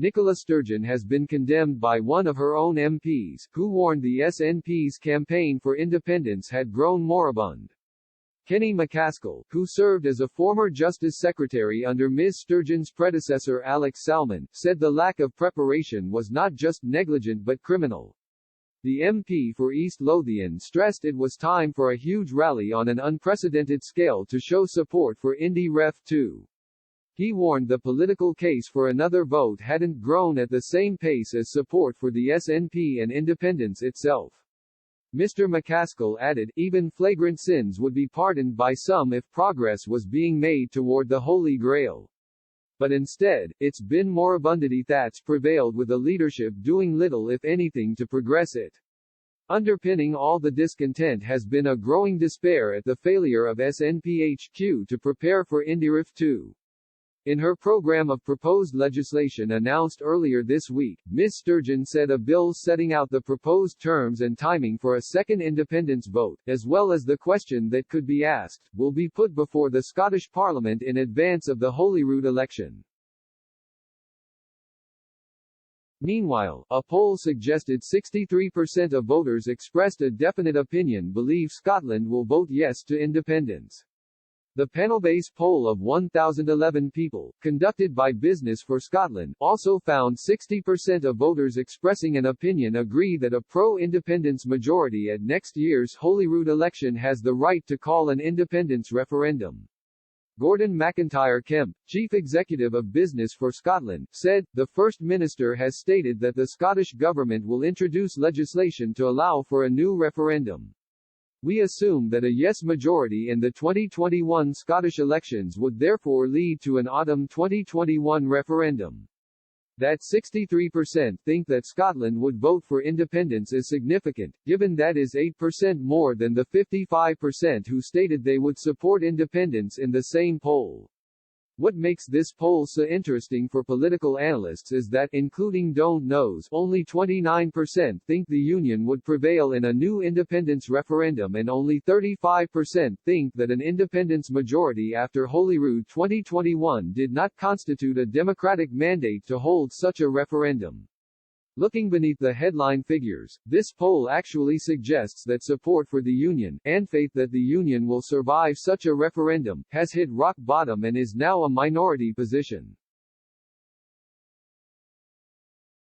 Nicola Sturgeon has been condemned by one of her own MPs, who warned the SNP's campaign for independence had grown moribund. Kenny McCaskill, who served as a former Justice Secretary under Ms. Sturgeon's predecessor Alex Salmond, said the lack of preparation was not just negligent but criminal. The MP for East Lothian stressed it was time for a huge rally on an unprecedented scale to show support for Indy Ref 2. He warned the political case for another vote hadn't grown at the same pace as support for the SNP and independence itself. Mr. McCaskill added, even flagrant sins would be pardoned by some if progress was being made toward the Holy Grail. But instead, it's been moribundity that's prevailed, with the leadership doing little if anything to progress it. Underpinning all the discontent has been a growing despair at the failure of SNPHQ to prepare for Indy Ref 2. In her program of proposed legislation announced earlier this week, Ms. Sturgeon said a bill setting out the proposed terms and timing for a second independence vote, as well as the question that could be asked, will be put before the Scottish Parliament in advance of the Holyrood election. Meanwhile, a poll suggested 63% of voters expressed a definite opinion believe Scotland will vote yes to independence. The panel-based poll of 1,011 people, conducted by Business for Scotland, also found 60% of voters expressing an opinion agree that a pro-independence majority at next year's Holyrood election has the right to call an independence referendum. Gordon McIntyre Kemp, Chief Executive of Business for Scotland, said, "The First Minister has stated that the Scottish Government will introduce legislation to allow for a new referendum. We assume that a yes majority in the 2021 Scottish elections would therefore lead to an autumn 2021 referendum. That 63% think that Scotland would vote for independence is significant, given that is 8% more than the 55% who stated they would support independence in the same poll." What makes this poll so interesting for political analysts is that, including don't knows, only 29% think the Union would prevail in a new independence referendum and only 35% think that an independence majority after Holyrood 2021 did not constitute a democratic mandate to hold such a referendum. Looking beneath the headline figures, this poll actually suggests that support for the Union, and faith that the Union will survive such a referendum, has hit rock bottom and is now a minority position.